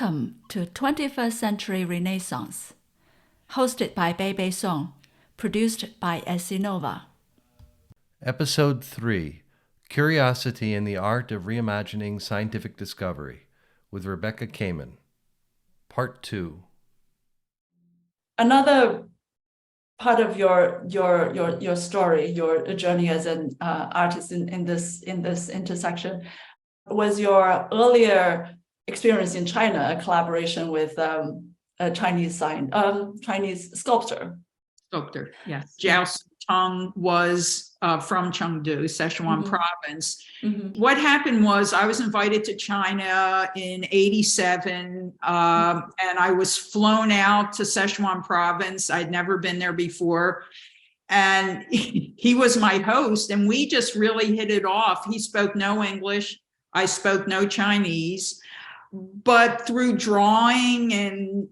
Welcome to 21st Century Renaissance, hosted by Bei Song, produced by Nova. Episode 3, Curiosity in the Art of Reimagining Scientific Discovery, with Rebecca Kamen. Part 2. Another part of your story, your journey as an artist in this intersection, was your earlier experience in China, a collaboration with a Chinese sculptor. Yes. Jiao Tong was from Chengdu, Sichuan province. What happened was I was invited to China in 87, and I was flown out to Sichuan province. I'd never been there before. And he was my host, and we just really hit it off. He spoke no English. I spoke no Chinese. But through drawing and,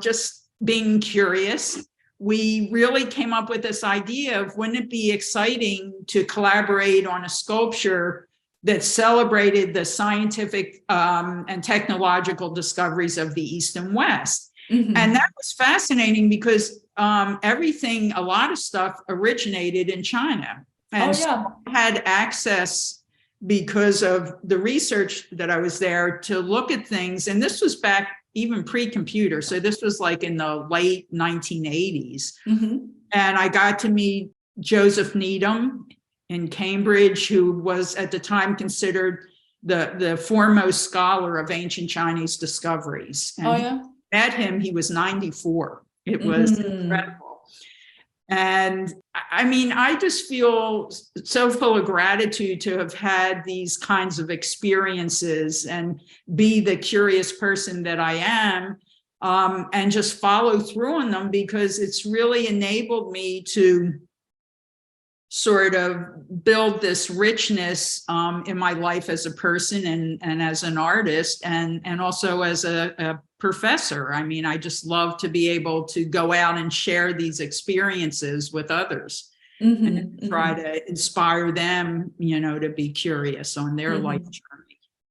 just being curious, we really came up with this idea of wouldn't it be exciting to collaborate on a sculpture that celebrated the scientific and technological discoveries of the East and West. And that was fascinating because a lot of stuff originated in China. And so I had access because of the research that I was there to look at things. And this was back even pre-computer. So this was like in the late 1980s. And I got to meet Joseph Needham in Cambridge, who was at the time considered the foremost scholar of ancient Chinese discoveries. And met him, he was 94. It was incredible. And I mean, I just feel so full of gratitude to have had these kinds of experiences and be the curious person that I am, and just follow through on them, because it's really enabled me to sort of build this richness in my life as a person and as an artist and also as a professor. I mean, I just love to be able to go out and share these experiences with others and try to inspire them, to be curious on their life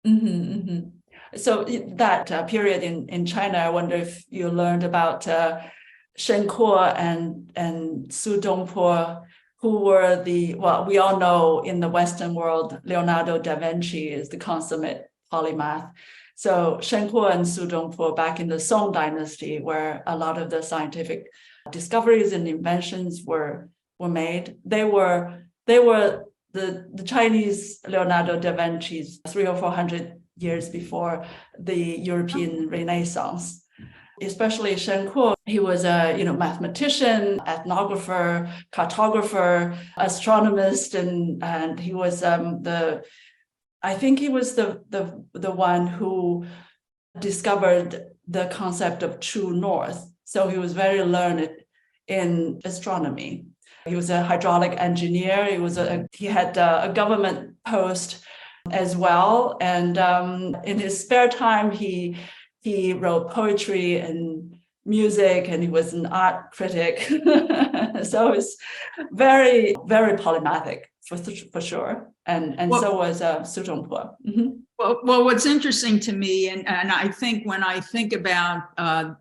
journey. So that period in China, I wonder if you learned about Shen Kuo and Su Dongpo, who were we all know in the Western world, Leonardo da Vinci is the consummate polymath. So Shen Kuo and Su Dongpo back in the Song Dynasty, where a lot of the scientific discoveries and inventions were made, they were the Chinese Leonardo da Vinci's 300 or 400 years before the European Renaissance. Especially Shen Kuo, he was a mathematician, ethnographer, cartographer, astronomist, and he was I think he was the one who discovered the concept of true north. So he was very learned in astronomy. He was a hydraulic engineer. He had a government post as well, and in his spare time he wrote poetry and music, and he was an art critic. So it's very, very polymathic for sure. And so was Su Dongpo. Well, what's interesting to me, and I think when I think about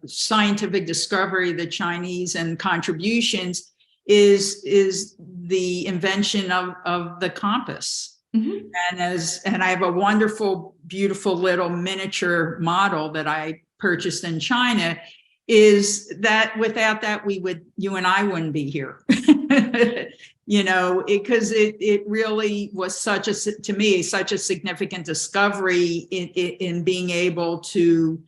scientific discovery, the Chinese and contributions, is the invention of the compass. And I have a wonderful, beautiful little miniature model that I purchased in China, is that without that, you and I wouldn't be here. Because it really was such a significant discovery in being able to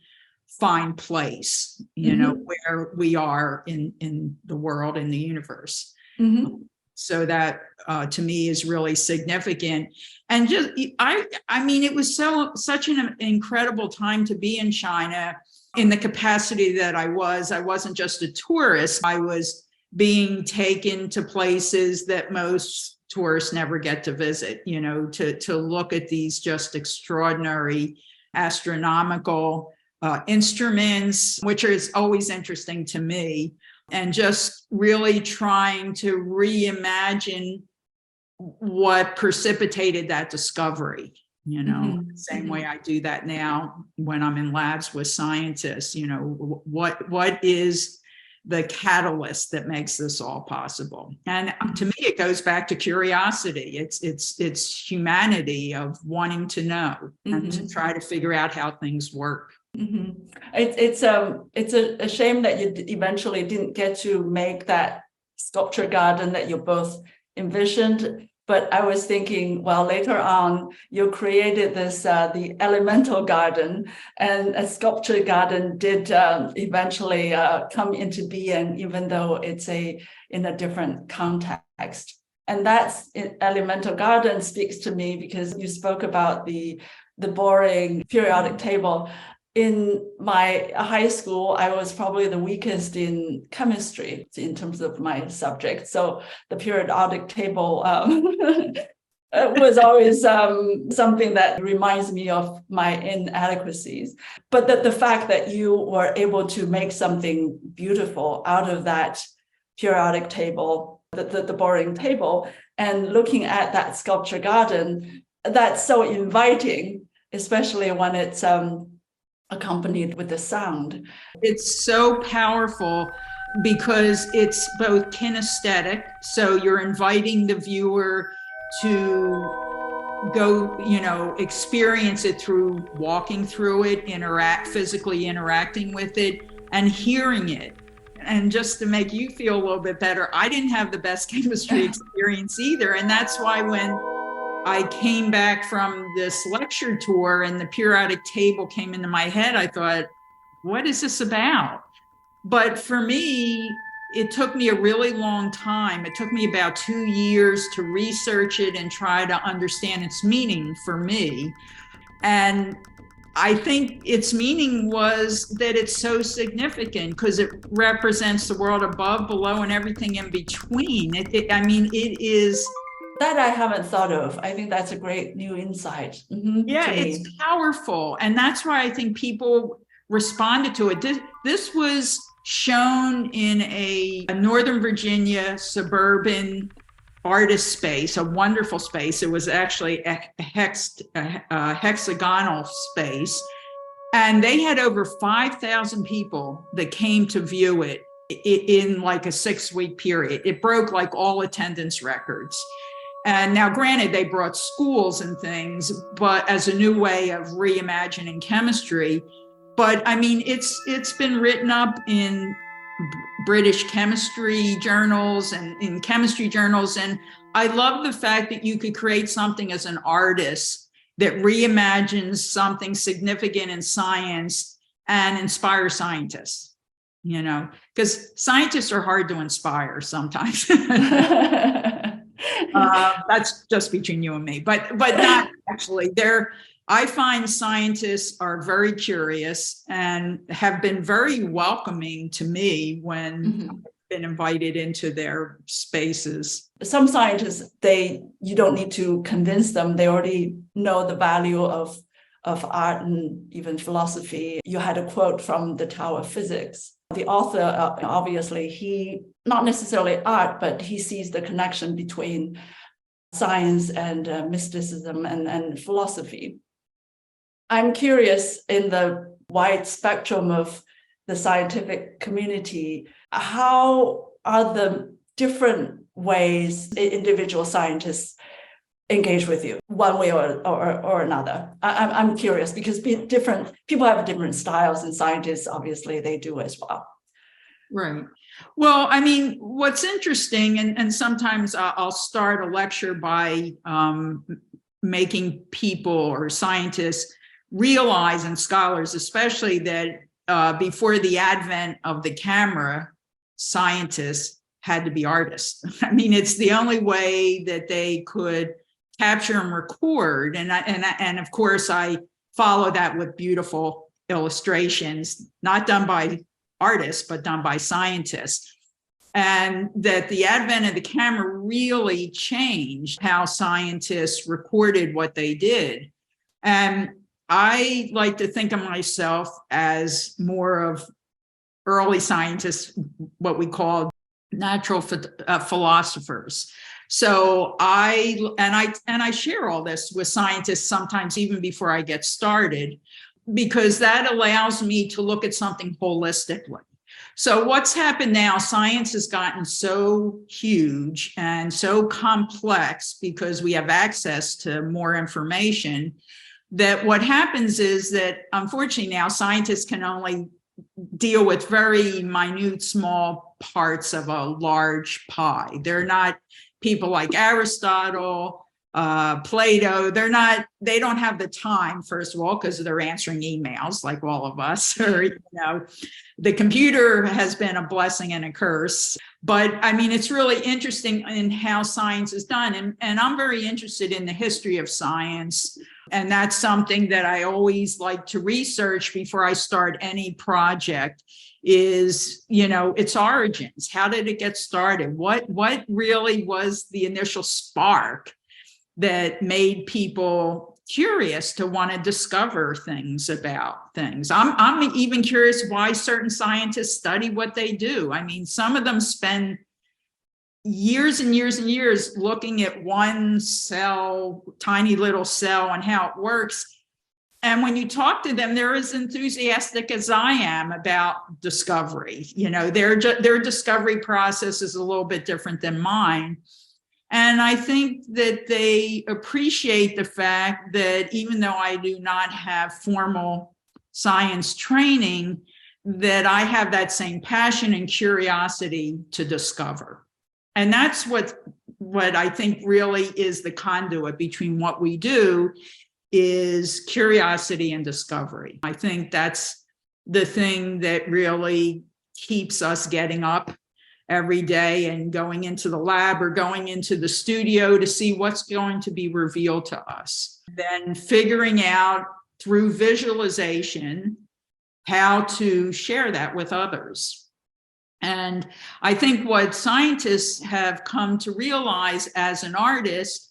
find place, where we are in the world, in the universe. So that to me is really significant. And just, I mean, it was such an incredible time to be in China in the capacity that I wasn't just a tourist. I was being taken to places that most tourists never get to visit, to look at these just extraordinary astronomical instruments, which is always interesting to me, and just really trying to reimagine what precipitated that discovery, the same way I do that now when I'm in labs with scientists. What is the catalyst that makes this all possible? And to me, it goes back to curiosity. It's humanity of wanting to know and to try to figure out how things work. It's a shame that you eventually didn't get to make that sculpture garden that you both envisioned. But I was thinking, well, later on, you created this, the elemental garden, and a sculpture garden did eventually come into being, even though it's in a different context. And that's elemental garden speaks to me because you spoke about the boring periodic table. In my high school, I was probably the weakest in chemistry in terms of my subject. So the periodic table was always something that reminds me of my inadequacies. But the fact that you were able to make something beautiful out of that periodic table, the boring table, and looking at that sculpture garden, that's so inviting, especially when it's accompanied with the sound. It's so powerful because it's both kinesthetic, so you're inviting the viewer to go, experience it through walking through it, physically interacting with it, and hearing it. And just to make you feel a little bit better, I didn't have the best chemistry experience either, and that's why when I came back from this lecture tour and the periodic table came into my head, I thought, what is this about? But for me, it took me a really long time. It took me about 2 years to research it and try to understand its meaning for me. And I think its meaning was that it's so significant because it represents the world above, below, and everything in between. It is... That I haven't thought of. I think that's a great new insight. Yeah, it's powerful. And that's why I think people responded to it. This was shown in a Northern Virginia suburban artist space, a wonderful space. It was actually a hexagonal space. And they had over 5,000 people that came to view it in like a 6-week period. It broke like all attendance records. And now, granted, they brought schools and things, but as a new way of reimagining chemistry. But I mean, it's been written up in British chemistry journals and in chemistry journals. And I love the fact that you could create something as an artist that reimagines something significant in science and inspires scientists, because scientists are hard to inspire sometimes. That's just between you and me, but not actually. I find scientists are very curious and have been very welcoming to me when I've been invited into their spaces. Some scientists, you don't need to convince them. They already know the value of art and even philosophy. You had a quote from the Tao of Physics. The author, obviously, he, not necessarily art, but he sees the connection between science and mysticism and philosophy. I'm curious, in the wide spectrum of the scientific community, how are the different ways individual scientists engage with you, one way or another? I'm curious because people have different styles, and scientists, obviously, they do as well. Right. Well, I mean, what's interesting, and sometimes I'll start a lecture by making people or scientists realize, and scholars especially, that before the advent of the camera, scientists had to be artists. I mean, it's the only way that they could capture and record. And of course, I follow that with beautiful illustrations, not done by artists, but done by scientists. And that the advent of the camera really changed how scientists recorded what they did. And I like to think of myself as more of early scientists, what we call natural philosophers. So I share all this with scientists sometimes even before I get started, because that allows me to look at something holistically. So what's happened now, science has gotten so huge and so complex because we have access to more information, that what happens is that unfortunately now scientists can only deal with very minute, small parts of a large pie. They're not people like Aristotle, Plato. They don't have the time, first of all, because they're answering emails like all of us, or, the computer has been a blessing and a curse. But I mean, it's really interesting in how science is done. And I'm very interested in the history of science. And that's something that I always like to research before I start any project is, its origins. How did it get started? What really was the initial spark that made people curious to want to discover things about things? I'm even curious why certain scientists study what they do. I mean, some of them spend years and years and years looking at one cell, tiny little cell, and how it works. And when you talk to them, they're as enthusiastic as I am about discovery. Their discovery process is a little bit different than mine. And I think that they appreciate the fact that even though I do not have formal science training, that I have that same passion and curiosity to discover. And that's what I think really is the conduit between what we do is curiosity and discovery. I think that's the thing that really keeps us getting up every day and going into the lab or going into the studio to see what's going to be revealed to us. Then figuring out through visualization how to share that with others. And I think what scientists have come to realize as an artist,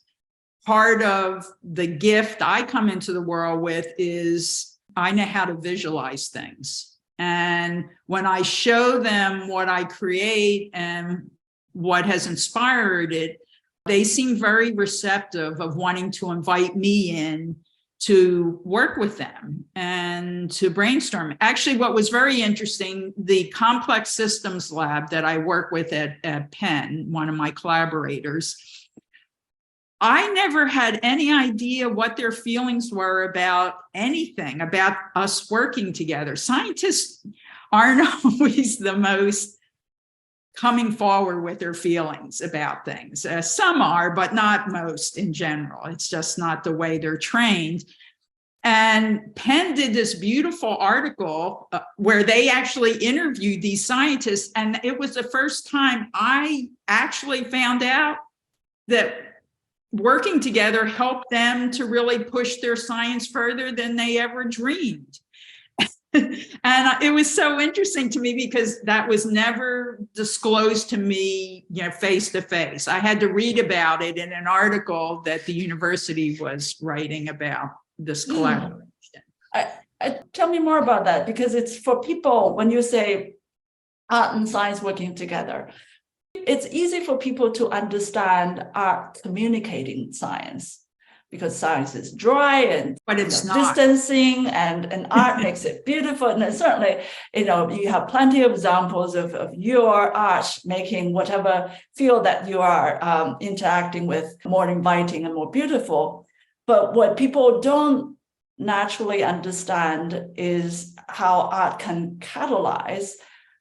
part of the gift I come into the world with is I know how to visualize things. And when I show them what I create and what has inspired it, they seem very receptive of wanting to invite me in to work with them and to brainstorm. Actually, what was very interesting, the complex systems lab that I work with at Penn, one of my collaborators, I never had any idea what their feelings were about anything, about us working together. Scientists aren't always the most coming forward with their feelings about things. Some are, but not most in general. It's just not the way they're trained. And Penn did this beautiful article where they actually interviewed these scientists. And it was the first time I actually found out that working together helped them to really push their science further than they ever dreamed. And it was so interesting to me because that was never disclosed to me, face to face. I had to read about it in an article that the university was writing about this collaboration. Tell me more about that, because it's for people, when you say art and science working together, it's easy for people to understand art communicating science, because science is dry and but it's not distancing, and art makes it beautiful. And certainly, you have plenty of examples of your art making whatever field that you are interacting with more inviting and more beautiful. But what people don't naturally understand is how art can catalyze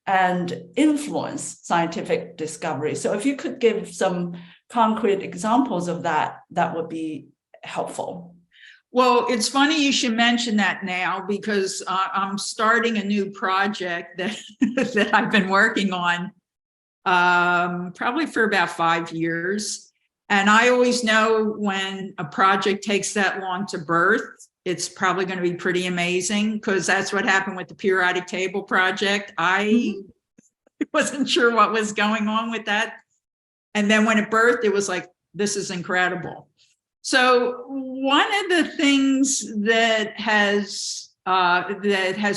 and influence scientific discovery. So if you could give some concrete examples of that, that would be helpful. Well, it's funny you should mention that now, because I'm starting a new project that I've been working on probably for about 5 years. And I always know when a project takes that long to birth, it's probably going to be pretty amazing, because that's what happened with the periodic table project. I wasn't sure what was going on with that. And then when it birthed, it was like, this is incredible. So one of the things that has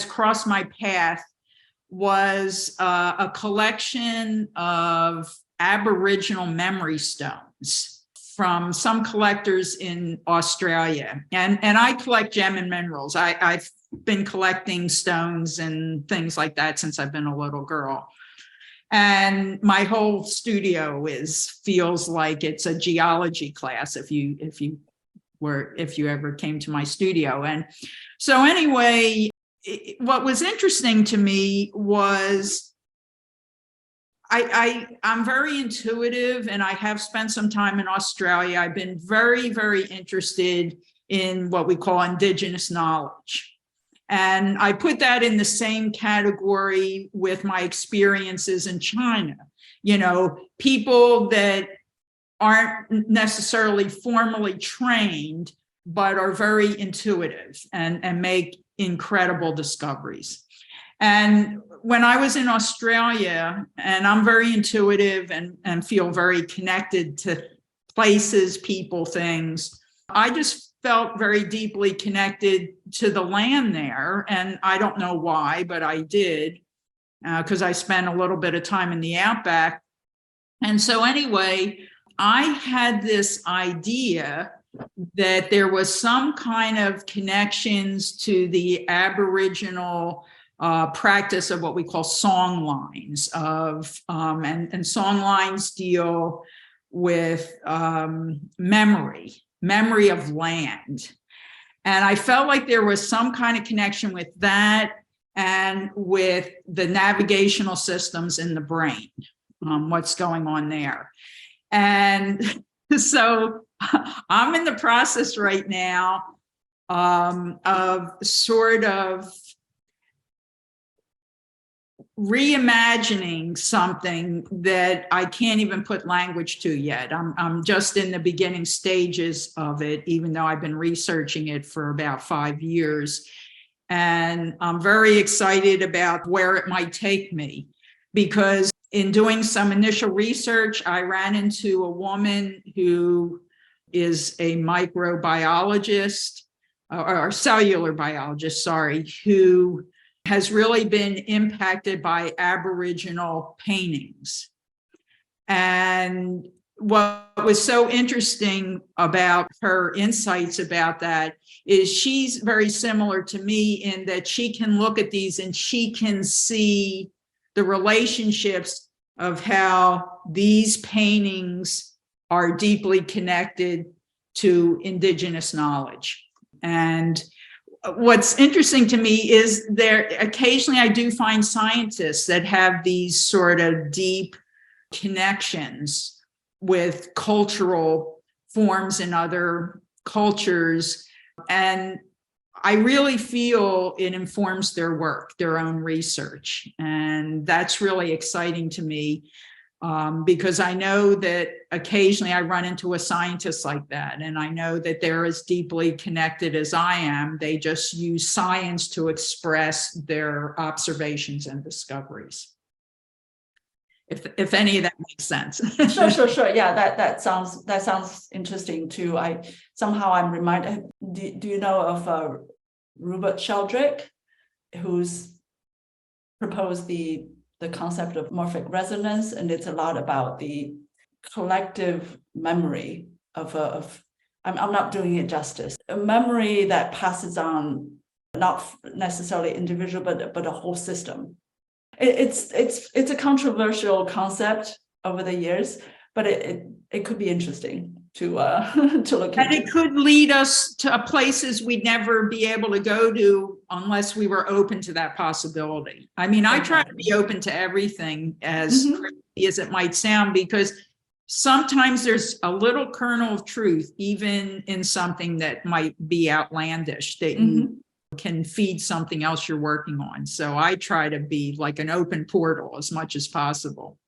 crossed my path was a collection of Aboriginal memory stones from some collectors in Australia. And I collect gem and minerals. I've been collecting stones and things like that since I've been a little girl. And my whole studio feels like it's a geology class if you ever came to my studio. And so anyway, what was interesting to me was I'm very intuitive, and I have spent some time in Australia. I've been very, very interested in what we call indigenous knowledge. And I put that in the same category with my experiences in China. You know, people that aren't necessarily formally trained, but are very intuitive and make incredible discoveries. And when I was in Australia, and I'm very intuitive and feel very connected to places, people, things, I just felt very deeply connected to the land there. And I don't know why, but I did, because I spent a little bit of time in the outback. And so anyway, I had this idea that there was some kind of connections to the Aboriginal practice of what we call song lines and song lines deal with memory of land. And I felt like there was some kind of connection with that and with the navigational systems in the brain, what's going on there. And so I'm in the process right now of sort of reimagining something that I can't even put language to yet. I'm just in the beginning stages of it, even though I've been researching it for about 5 years. And I'm very excited about where it might take me, because in doing some initial research, I ran into a woman who is a microbiologist or cellular biologist, who has really been impacted by Aboriginal paintings. And what was so interesting about her insights about that is she's very similar to me in that she can look at these and she can see the relationships of how these paintings are deeply connected to indigenous knowledge. And what's interesting to me is occasionally I do find scientists that have these sort of deep connections with cultural forms in other cultures. And I really feel it informs their work, their own research. And that's really exciting to me, because I know that occasionally I run into a scientist like that, and I know that they're as deeply connected as I am. They just use science to express their observations and discoveries. If any of that makes sense. Sure. Yeah, that sounds interesting too. I'm reminded. Do you know of Rupert Sheldrake, who's proposed the concept of morphic resonance, and it's a lot about the collective memory of I'm not doing it justice. A memory that passes on, not necessarily individual, but a whole system. It's a controversial concept over the years, but it could be interesting to look at. And it could lead us to places we'd never be able to go to unless we were open to that possibility. I mean, I try to be open to everything, as crazy as it might sound, because sometimes there's a little kernel of truth, even in something that might be outlandish, that you can feed something else you're working on. So I try to be like an open portal as much as possible.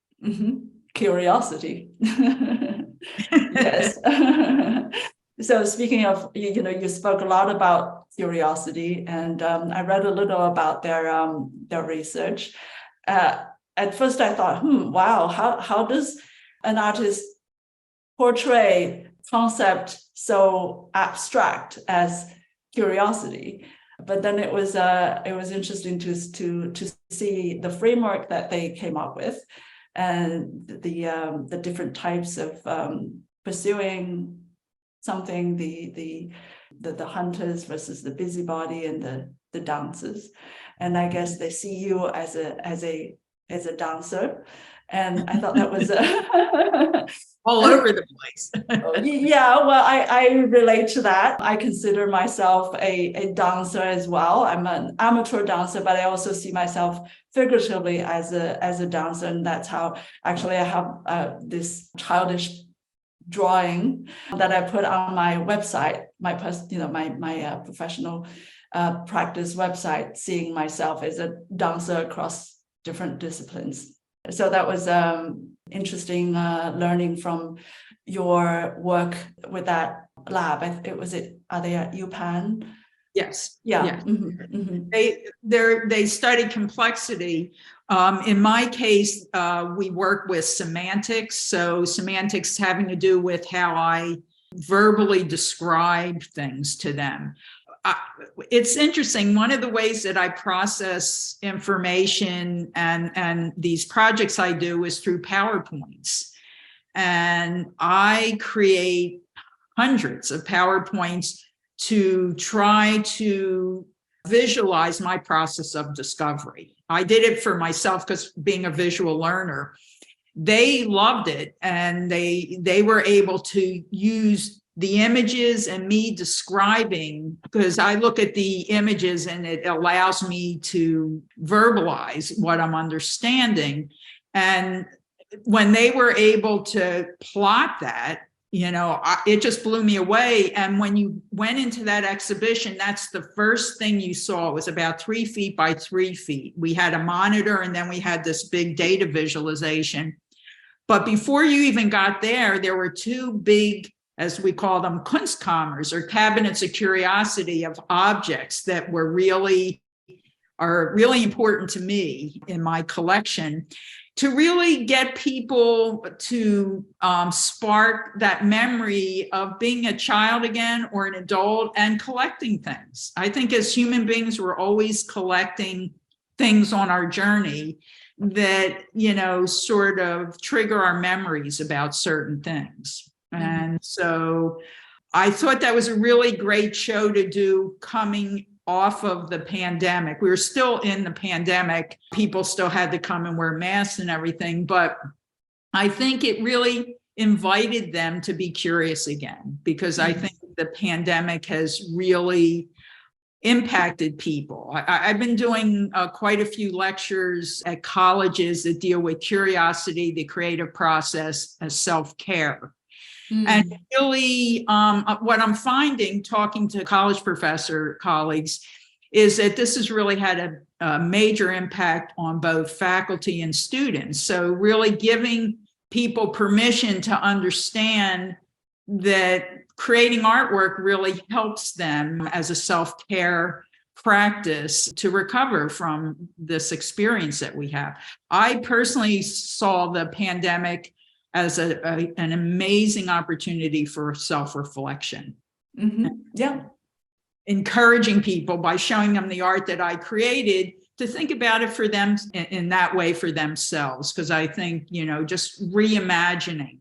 Curiosity. Yes. So speaking of, you spoke a lot about curiosity, and I read a little about their research. At first I thought, wow, how does an artist portray concept so abstract as curiosity? But then it was interesting to see the framework that they came up with. and the different types of pursuing something, the hunters versus the busybody and the dancers. And I guess they see you as a dancer. And I thought that was all over the place. yeah, well, I relate to that. I consider myself a dancer as well. I'm an amateur dancer, but I also see myself figuratively as a dancer, and that's how actually I have this childish drawing that I put on my website, my professional practice website, seeing myself as a dancer across different disciplines. So that was interesting learning from your work with that lab. Are they at UPenn? Yes. Yeah. Yes. Mm-hmm, mm-hmm. They study complexity. In my case, we work with semantics. So semantics having to do with how I verbally describe things to them. It's interesting. One of the ways that I process information and these projects I do is through PowerPoints. And I create hundreds of PowerPoints to try to visualize my process of discovery. I did it for myself because being a visual learner, they loved it, and they were able to use the images and me describing, because I look at the images and it allows me to verbalize what I'm understanding. And when they were able to plot that, it just blew me away. And when you went into that exhibition, that's the first thing you saw. It was about 3 feet by 3 feet. We had a monitor, and then we had this big data visualization. But before you even got there were two big, as we call them, Kunstkammers, or cabinets of curiosity, of objects that are really important to me in my collection, to really get people to spark that memory of being a child again, or an adult, and collecting things. I think as human beings, we're always collecting things on our journey that, sort of trigger our memories about certain things. Mm-hmm. And so I thought that was a really great show to do coming off of the pandemic. We were still in the pandemic. People still had to come and wear masks and everything, but I think it really invited them to be curious again, because I think the pandemic has really impacted people. I've been doing quite a few lectures at colleges that deal with curiosity, the creative process, as self-care. And really, what I'm finding, talking to college professor colleagues, is that this has really had a major impact on both faculty and students. So really giving people permission to understand that creating artwork really helps them as a self-care practice to recover from this experience that we have. I personally saw the pandemic as an amazing opportunity for self-reflection. Mm-hmm. Yeah. Encouraging people by showing them the art that I created to think about it for them in that way for themselves. Because I think, just reimagining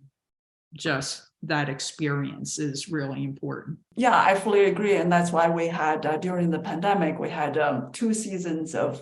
just that experience is really important. Yeah, I fully agree. And that's why we had, during the pandemic, we had 2 seasons of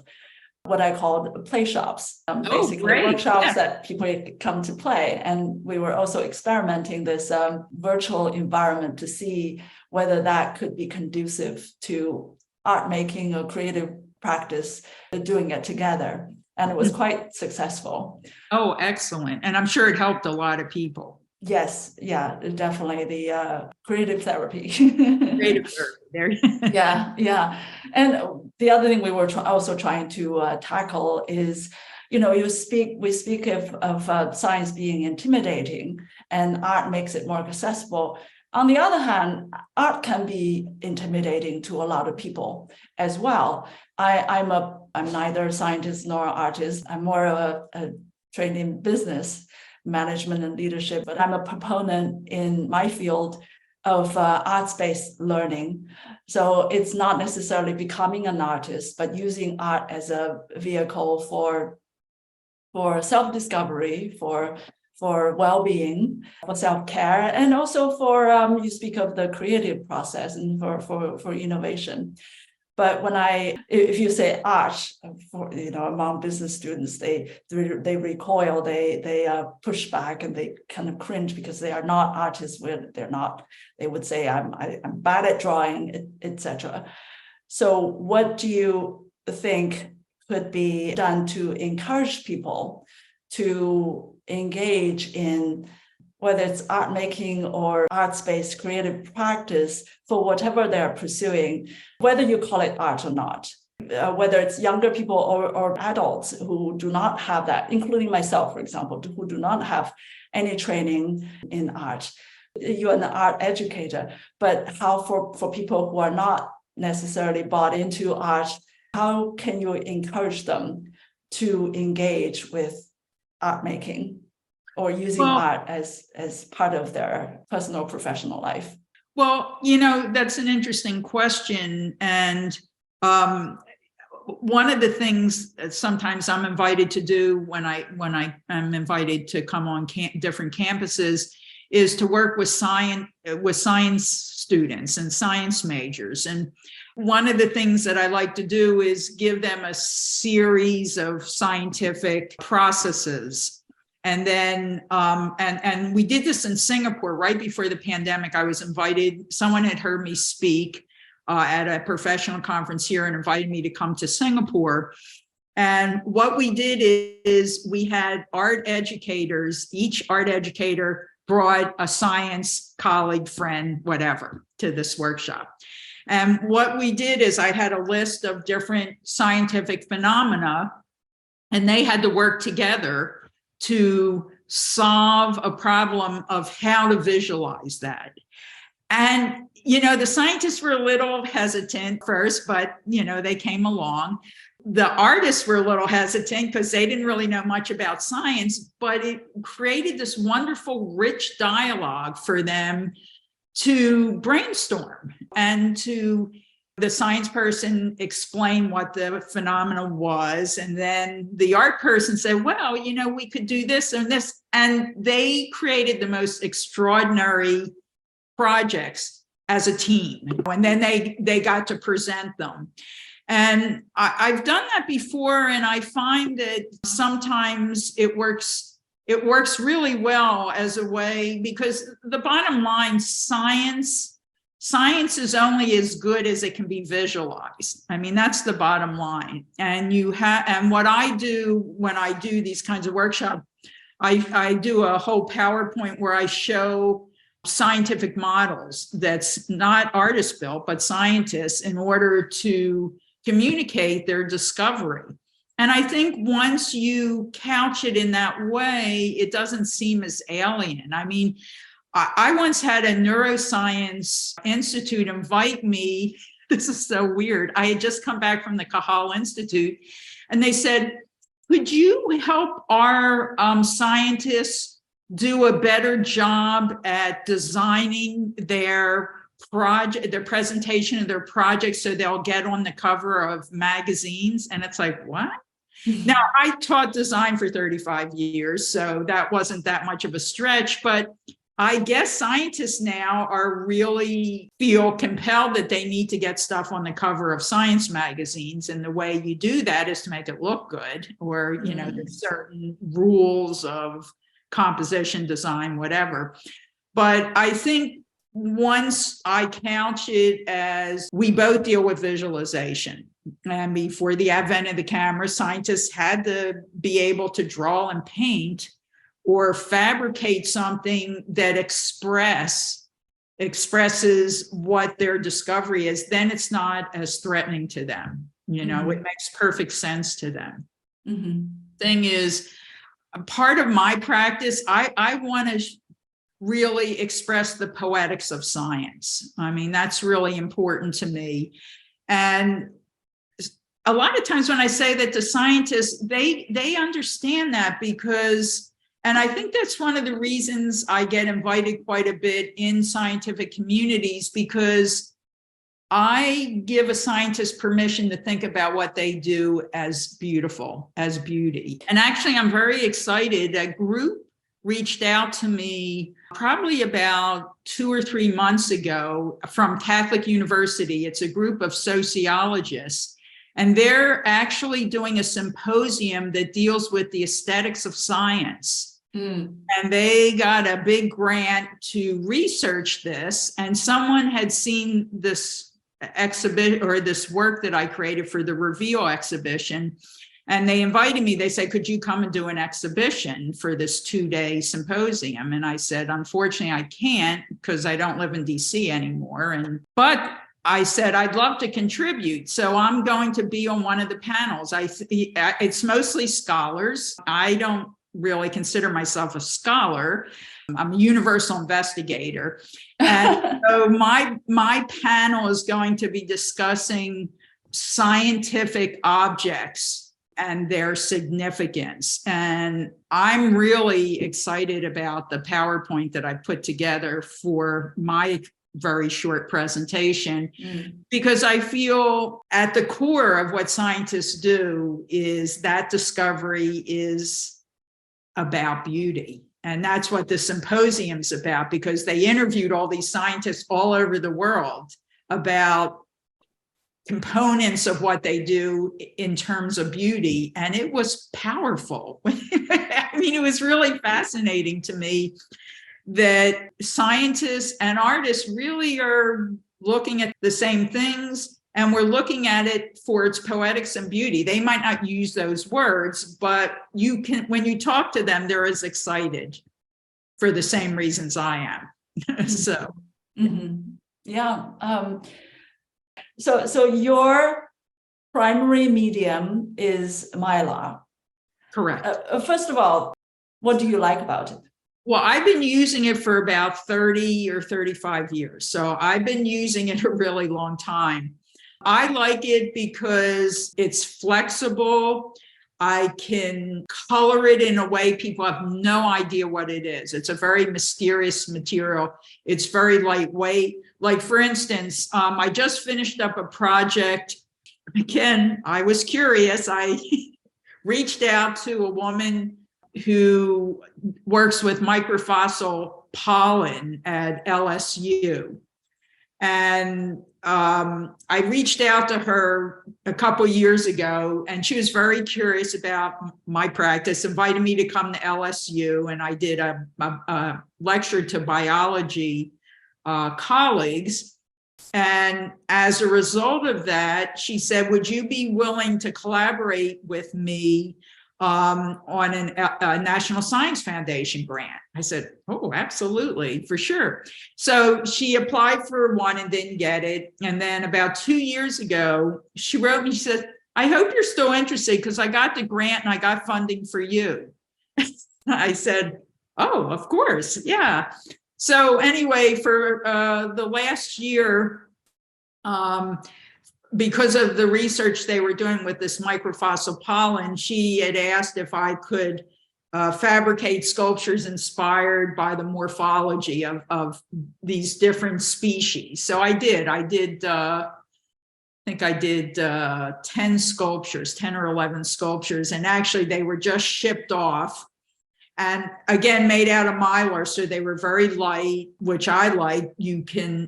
what I called play shops, basically workshops that people come to play. And we were also experimenting this virtual environment to see whether that could be conducive to art making or creative practice, doing it together. And it was quite successful. Oh, excellent. And I'm sure it helped a lot of people. Yes, yeah, definitely the creative therapy. Creative therapy, there. Yeah. And the other thing we were also trying to tackle is, we speak of science being intimidating, and art makes it more accessible. On the other hand, art can be intimidating to a lot of people as well. I'm neither a scientist nor an artist. I'm more of a trained in business management and leadership, but I'm a proponent in my field of arts-based learning. So it's not necessarily becoming an artist, but using art as a vehicle for self-discovery, for well-being, for self-care, and also for you speak of the creative process and for innovation. But if you say art, among business students, they recoil, they push back, and they kind of cringe because they are not artists. They would say I'm bad at drawing, etc. So what do you think could be done to encourage people to engage in, whether it's art making or arts-based creative practice for whatever they're pursuing, whether you call it art or not, whether it's younger people or adults who do not have that, including myself, for example, who do not have any training in art. You're an art educator, but how for people who are not necessarily bought into art, how can you encourage them to engage with art making or using art as part of their personal professional life? Well, that's an interesting question. And one of the things that sometimes I'm invited to do when I am invited to come on different campuses is to work with science students and science majors. And one of the things that I like to do is give them a series of scientific processes. And then, and we did this in Singapore right before the pandemic. I was invited, someone had heard me speak at a professional conference here and invited me to come to Singapore. And what we did is we had art educators, each art educator brought a science colleague, friend, whatever, to this workshop. And what we did is I had a list of different scientific phenomena, and they had to work together to solve a problem of how to visualize that. And, the scientists were a little hesitant first, but, they came along. The artists were a little hesitant because they didn't really know much about science, but it created this wonderful, rich dialogue for them to brainstorm and to the science person explain what the phenomenon was. And then the art person said, well, we could do this and this. And they created the most extraordinary projects as a team. And then they got to present them. And I've done that before, and I find that sometimes it works really well as a way, because the bottom line, science is only as good as it can be visualized. I mean, that's the bottom line. And and what I do when I do these kinds of workshops, I do a whole PowerPoint where I show scientific models that's not artist built, but scientists, in order to communicate their discovery. And I think once you couch it in that way, it doesn't seem as alien. I mean, I once had a neuroscience institute invite me. This is so weird. I had just come back from the Cajal Institute, and they said, could you help our scientists do a better job at designing their project, their presentation of their projects, so they'll get on the cover of magazines? And it's like, what? Now, I taught design for 35 years, so that wasn't that much of a stretch, but I guess scientists now really feel compelled that they need to get stuff on the cover of science magazines. And the way you do that is to make it look good, or, there's certain rules of composition, design, whatever. But I think once I couch it as we both deal with visualization, and before the advent of the camera, scientists had to be able to draw and paint or fabricate something that expresses what their discovery is, then it's not as threatening to them. It makes perfect sense to them. Mm-hmm. Thing is, part of my practice, I want to really express the poetics of science. I mean, that's really important to me. And a lot of times when I say that to scientists, they understand that, because, and I think that's one of the reasons I get invited quite a bit in scientific communities, because I give a scientist permission to think about what they do as beautiful, as beauty. And actually, I'm very excited. A group reached out to me probably about 2 or 3 months ago from Catholic University. It's a group of sociologists, and they're actually doing a symposium that deals with the aesthetics of science. And they got a big grant to research this, and someone had seen this exhibit or this work that I created for the Reveal exhibition. And they invited me, they said, could you come and do an exhibition for this 2-day symposium? And I said, unfortunately, I can't because I don't live in DC anymore. But I said, I'd love to contribute. So I'm going to be on one of the panels. It's mostly scholars. I don't really consider myself a scholar. I'm a universal investigator. And so my panel is going to be discussing scientific objects and their significance. And I'm really excited about the PowerPoint that I put together for my very short presentation, because I feel at the core of what scientists do is that discovery is about beauty. And that's what the symposium's about, because they interviewed all these scientists all over the world about components of what they do in terms of beauty. And it was powerful. I mean, it was really fascinating to me that scientists and artists really are looking at the same things, and we're looking at it for its poetics and beauty. They might not use those words, but you can, when you talk to them, they're as excited for the same reasons I am. So, yeah. So your primary medium is Mylar. Correct. First of all, what do you like about it? Well, I've been using it for about 30 or 35 years. So I've been using it a really long time. I like it because it's flexible. I can color it in a way people have no idea what it is. It's a very mysterious material. It's very lightweight. Like, for instance, I just finished up a project. Again, I was curious. I reached out to a woman who works with microfossil pollen at LSU. And I reached out to her a couple years ago, and she was very curious about my practice, invited me to come to LSU, and I did a lecture to biology colleagues. And as a result of that, she said, would you be willing to collaborate with me on a National Science Foundation grant? I said, oh, absolutely, for sure. So she applied for one and didn't get it. And then about 2 years ago, she wrote me, she said, I hope you're still interested because I got the grant and I got funding for you. I said, oh, of course, yeah. So anyway, for the last year, because of the research they were doing with this microfossil pollen, she had asked if I could fabricate sculptures inspired by the morphology of these different species. So I did. I think I did 10 sculptures, 10 or 11 sculptures, and actually they were just shipped off. And again, made out of Mylar, so they were very light, which I like.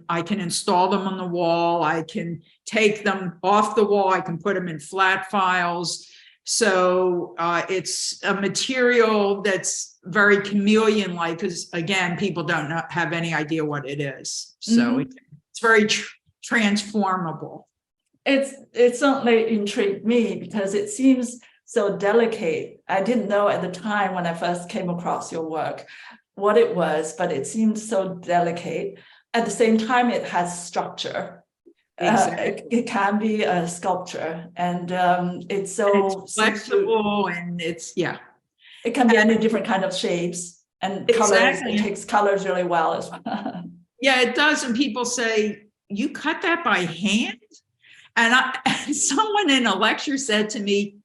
I can install them on the wall. I can take them off the wall. I can put them in flat files. So it's a material that's very chameleon-like, because again, people don't have any idea what it is. So it's very transformable. It certainly intrigued me because it seems so delicate. I didn't know at the time when I first came across your work what it was, but it seemed so delicate. At the same time, it has structure. Exactly. It can be a sculpture, and it's so flexible, and it's, yeah. It can be any different kind of shapes and colors. Exactly. It takes colors really well as well. Yeah, it does. And people say, you cut that by hand? And someone in a lecture said to me,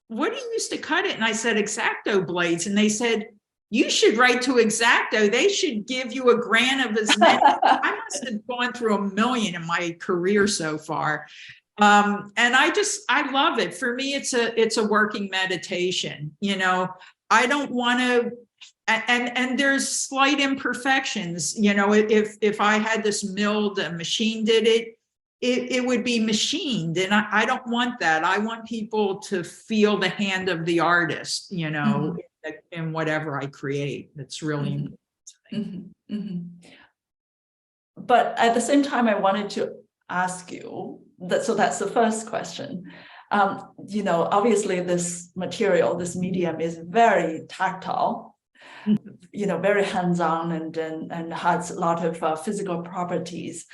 what do you use to cut it? And I said, X-Acto blades. And they said, you should write to Exacto. They should give you a grant of as many. I must have gone through 1 million in my career so far. And I love it. For me, it's a working meditation. I don't want to, and there's slight imperfections. If I had this milled, a machine did it would be machined. And I don't want that. I want people to feel the hand of the artist, in whatever I create. That's really important to me. But at the same time, I wanted to ask you that. So that's the first question. Obviously this material, this medium is very tactile, very hands-on and has a lot of physical properties.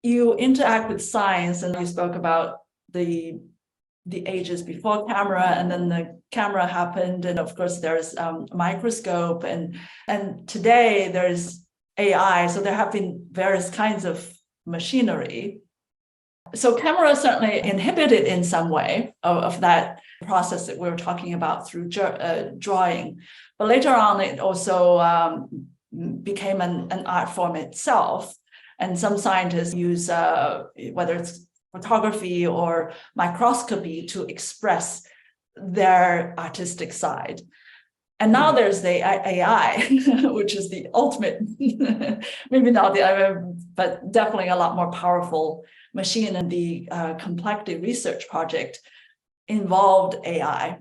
You interact with science, and you spoke about the ages before camera, and then the camera happened, and of course there's a microscope, and today there's AI. So there have been various kinds of machinery. So camera certainly inhibited in some way of that process that we were talking about through drawing. But later on, it also became an art form itself. And some scientists use, whether it's photography or microscopy, to express their artistic side. And now there's the AI, which is the ultimate, maybe not but definitely a lot more powerful machine. And the Complexity Research Project involved AI.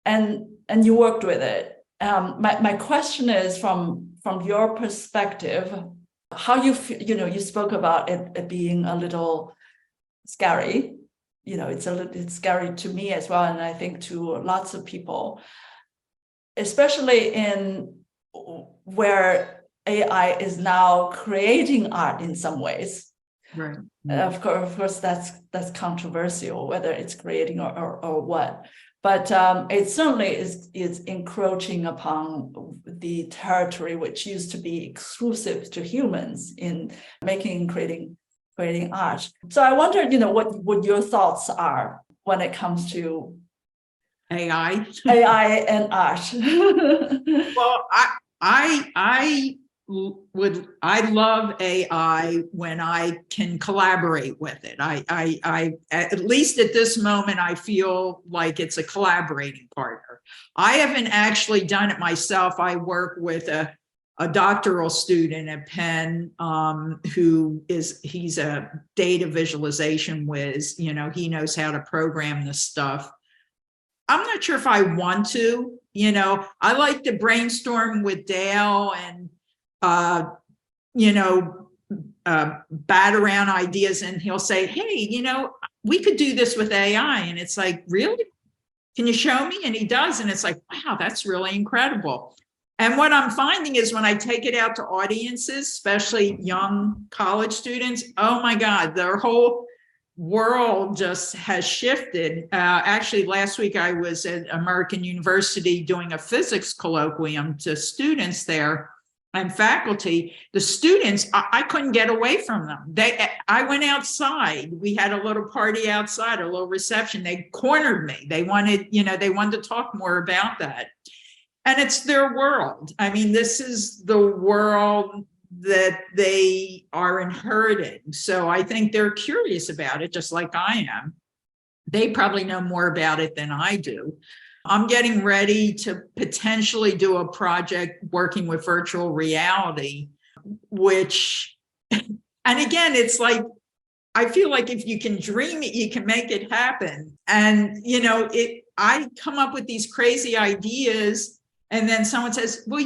And you worked with it. My question is, from your perspective, how you feel, you spoke about it being a little scary. It's scary to me as well, and I think to lots of people, especially in where AI is now creating art in some ways. Right. Of course, that's controversial, whether it's creating or what. But it certainly is encroaching upon the territory which used to be exclusive to humans in making and creating art. So I wondered, what your thoughts are when it comes to AI and art. Well, I love AI when I can collaborate with it. I at least at this moment, I feel like it's a collaborating partner. I haven't actually done it myself. I work with a doctoral student at Penn, he's a data visualization whiz. He knows how to program this stuff. I'm not sure if I want to. I like to brainstorm with Dale and bat around ideas, and he'll say, hey, we could do this with AI. And it's like, really? Can you show me? And he does. And it's like, wow, that's really incredible. And what I'm finding is when I take it out to audiences, especially young college students, oh my God, their whole world just has shifted. Actually, last week I was at American University doing a physics colloquium to students there and faculty. The students, I couldn't get away from them. I went outside. We had a little party outside, a little reception. They cornered me. They wanted to talk more about that. And it's their world. I mean, this is the world that they are inheriting. So I think they're curious about it, just like I am. They probably know more about it than I do. I'm getting ready to potentially do a project working with virtual reality, which, and again, it's like, I feel like if you can dream it, you can make it happen. And, I come up with these crazy ideas, and then someone says, well,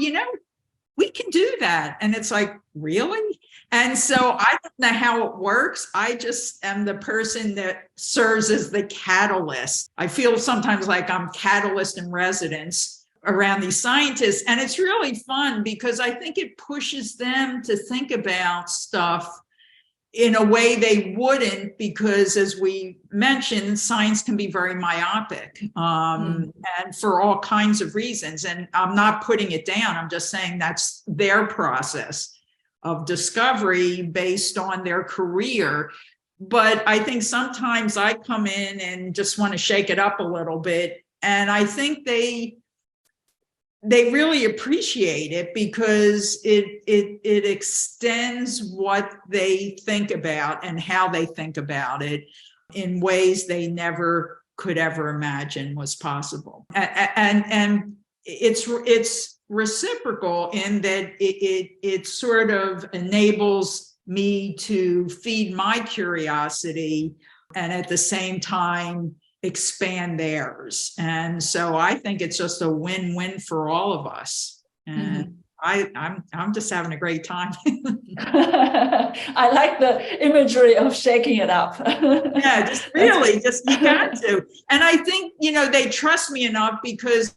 we can do that. And it's like, really? And so I don't know how it works. I just am the person that serves as the catalyst. I feel sometimes like I'm catalyst in residence around these scientists. And it's really fun because I think it pushes them to think about stuff in a way they wouldn't, because as we mentioned, science can be very myopic and for all kinds of reasons. And I'm not putting it down. I'm just saying that's their process of discovery based on their career. But I think sometimes I come in and just want to shake it up a little bit. And I think they they really appreciate it because it extends what they think about and how they think about it in ways they never could ever imagine was possible. And it's reciprocal in that it sort of enables me to feed my curiosity and at the same time expand theirs. And so I think it's just a win-win for all of us. And I'm just having a great time. I like the imagery of shaking it up. Yeah, just really, just you got to. And I think, they trust me enough because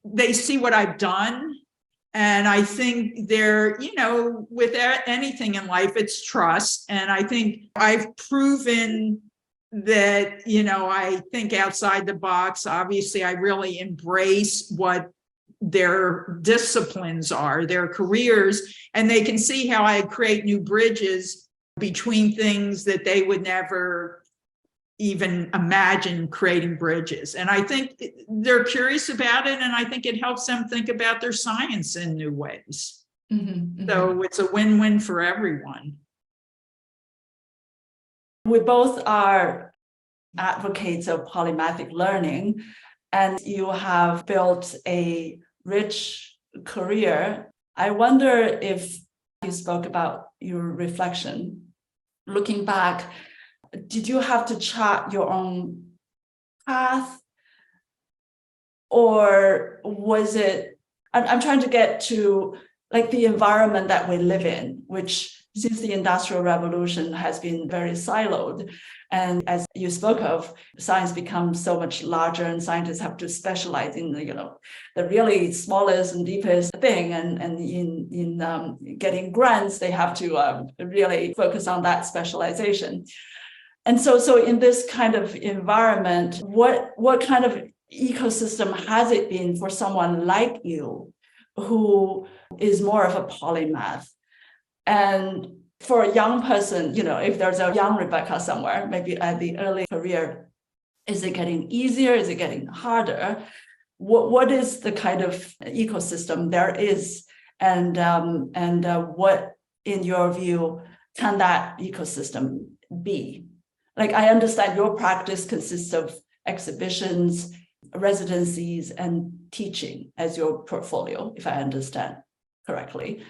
they see what I've done. And I think they're, with anything in life, it's trust. And I think I've proven that, I think outside the box. Obviously, I really embrace what their disciplines are, their careers, and they can see how I create new bridges between things that they would never even imagine creating bridges. And I think they're curious about it, and I think it helps them think about their science in new ways. So it's a win-win for everyone. We both are advocates of polymathic learning, and you have built a rich career. I wonder if you spoke about your reflection. Looking back, did you have to chart your own path? Or was it, I'm trying to get to like the environment that we live in, which since the Industrial Revolution has been very siloed. And as you spoke of, science becomes so much larger and scientists have to specialize in the really smallest and deepest thing. And in getting grants, they have to really focus on that specialization. And so in this kind of environment, what kind of ecosystem has it been for someone like you who is more of a polymath? And for a young person, if there's a young Rebecca somewhere, maybe at the early career, is it getting easier? Is it getting harder? What is the kind of ecosystem there is? And what, in your view, can that ecosystem be? Like, I understand your practice consists of exhibitions, residencies, and teaching as your portfolio, if I understand correctly.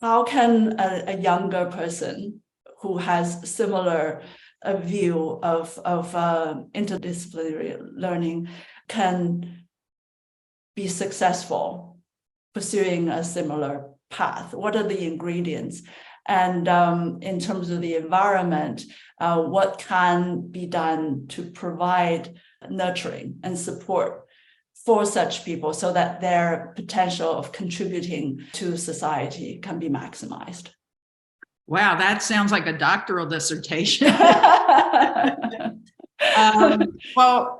How can a younger person who has similar view of interdisciplinary learning can be successful pursuing a similar path? What are the ingredients? And in terms of the environment, what can be done to provide nurturing and support for such people so that their potential of contributing to society can be maximized? Wow, that sounds like a doctoral dissertation. Well,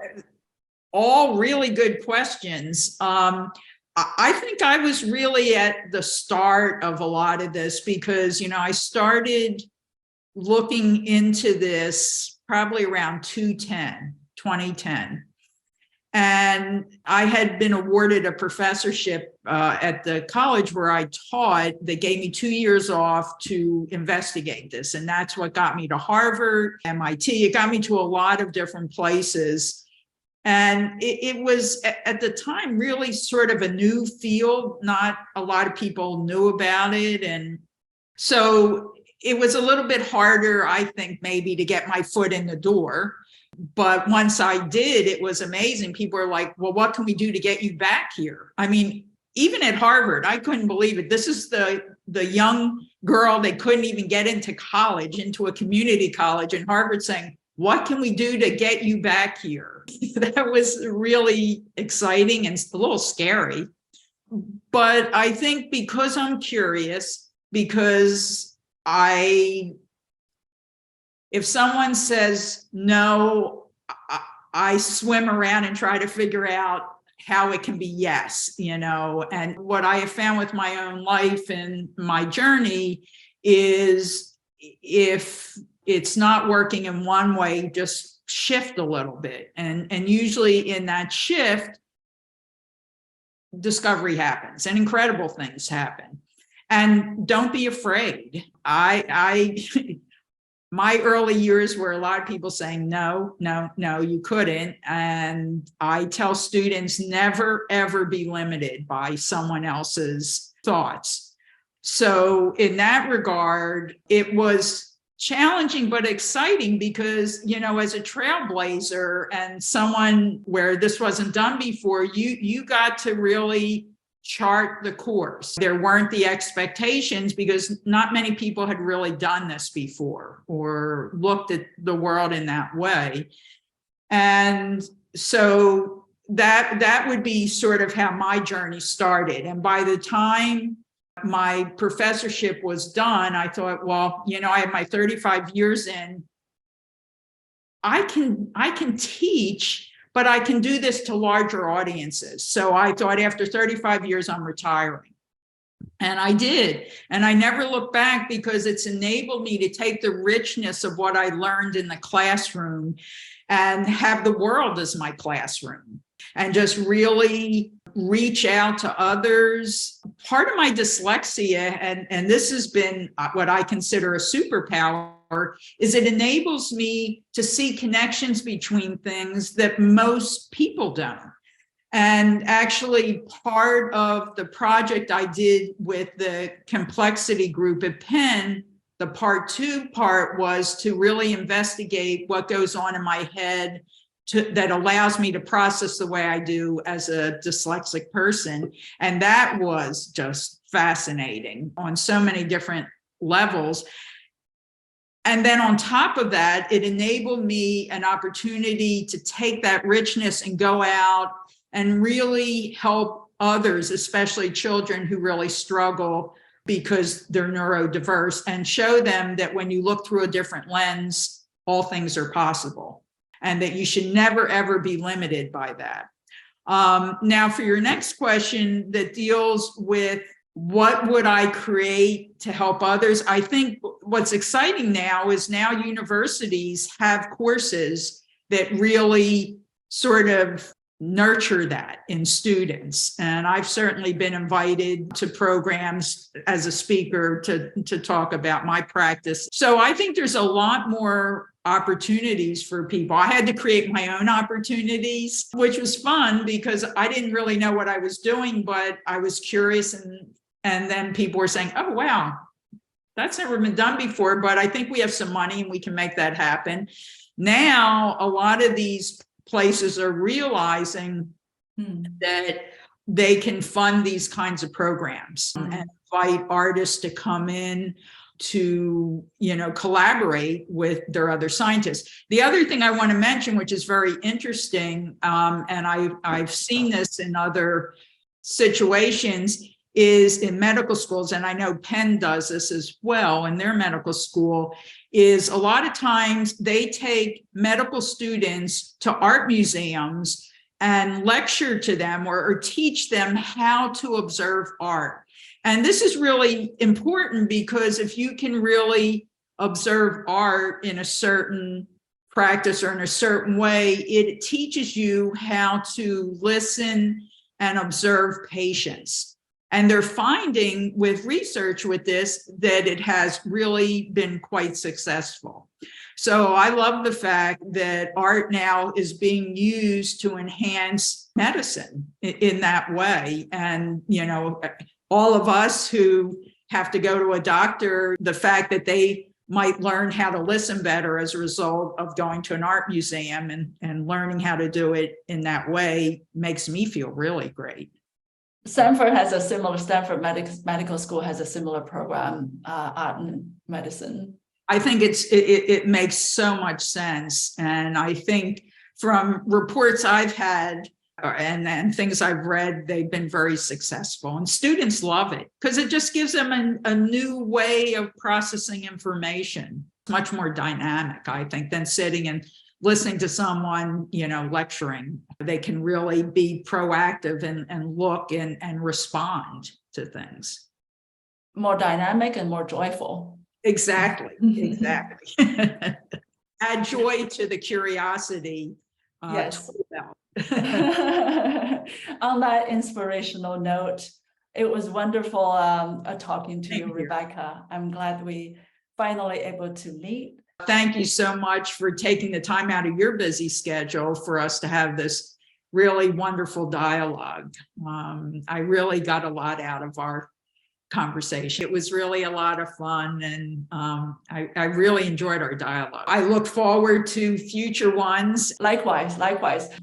all really good questions. I think I was really at the start of a lot of this because, I started looking into this probably around 2010. And I had been awarded a professorship at the college where I taught. They gave me 2 years off to investigate this. And that's what got me to Harvard, MIT. It got me to a lot of different places. And it was at the time really sort of a new field. Not a lot of people knew about it. And so it was a little bit harder, I think, maybe to get my foot in the door. But once I did, it was amazing. People were like, well, what can we do to get you back here? I mean, even at Harvard, I couldn't believe it. This is the young girl that couldn't even get into college, into a community college, and Harvard saying, what can we do to get you back here? That was really exciting and a little scary. But I think because I'm curious, because if someone says no, I swim around and try to figure out how it can be yes, and what I have found with my own life and my journey is if it's not working in one way, just shift a little bit. And usually in that shift, discovery happens and incredible things happen. And don't be afraid. My early years were a lot of people saying, no, you couldn't. And I tell students, never, ever be limited by someone else's thoughts. So in that regard, it was challenging, but exciting because, as a trailblazer and someone where this wasn't done before, you got to really chart the course. There weren't the expectations because not many people had really done this before or looked at the world in that way. And so that would be sort of how my journey started. And by the time my professorship was done, I thought, well, I have my 35 years in. I can teach, but I can do this to larger audiences. So I thought after 35 years, I'm retiring. And I did. And I never looked back because it's enabled me to take the richness of what I learned in the classroom and have the world as my classroom and just really reach out to others. Part of my dyslexia, and this has been what I consider a superpower, is it enables me to see connections between things that most people don't. And actually, part of the project I did with the complexity group at Penn, the part 2 was to really investigate what goes on in my head that allows me to process the way I do as a dyslexic person. And that was just fascinating on so many different levels. And then on top of that, it enabled me an opportunity to take that richness and go out and really help others, especially children who really struggle because they're neurodiverse, and show them that when you look through a different lens, all things are possible, and that you should never, ever be limited by that. Now, for your next question that deals with what would I create to help others? I think what's exciting now is now universities have courses that really sort of nurture that in students. And I've certainly been invited to programs as a speaker to talk about my practice. So I think there's a lot more opportunities for people. I had to create my own opportunities, which was fun because I didn't really know what I was doing, but I was curious. And then people were saying, oh, wow, that's never been done before, but I think we have some money and we can make that happen. Now, a lot of these places are realizing that they can fund these kinds of programs and invite artists to come in to, collaborate with their other scientists. The other thing I want to mention, which is very interesting, and I've seen this in other situations, is in medical schools, and I know Penn does this as well in their medical school, is a lot of times they take medical students to art museums and lecture to them or teach them how to observe art. And this is really important because if you can really observe art in a certain practice or in a certain way, it teaches you how to listen and observe patients. And they're finding with research with this that it has really been quite successful. So I love the fact that art now is being used to enhance medicine in that way. And, all of us who have to go to a doctor, the fact that they might learn how to listen better as a result of going to an art museum and learning how to do it in that way makes me feel really great. Stanford Medical School has a similar program, art and medicine. I think it makes so much sense. And I think from reports I've had and things I've read, they've been very successful. And students love it because it just gives them a new way of processing information. It's much more dynamic, I think, than sitting and listening to someone, lecturing. They can really be proactive and look and respond to things. More dynamic and more joyful. Exactly. Add joy to the curiosity. Yes. On that inspirational note, it was wonderful talking to Thank you, you. Rebecca. I'm glad we finally able to meet. Thank you so much for taking the time out of your busy schedule for us to have this really wonderful dialogue. I really got a lot out of our conversation. It was really a lot of fun, and I really enjoyed our dialogue. I look forward to future ones. Likewise.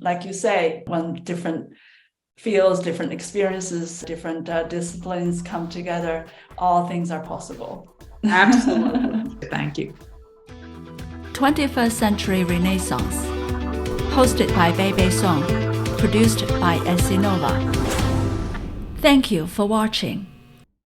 Like you say, when different fields, different experiences, different disciplines come together, all things are possible. Absolutely. Thank you. 21st Century Renaissance. Hosted by Bei Song. Produced by Nova. Thank you for watching.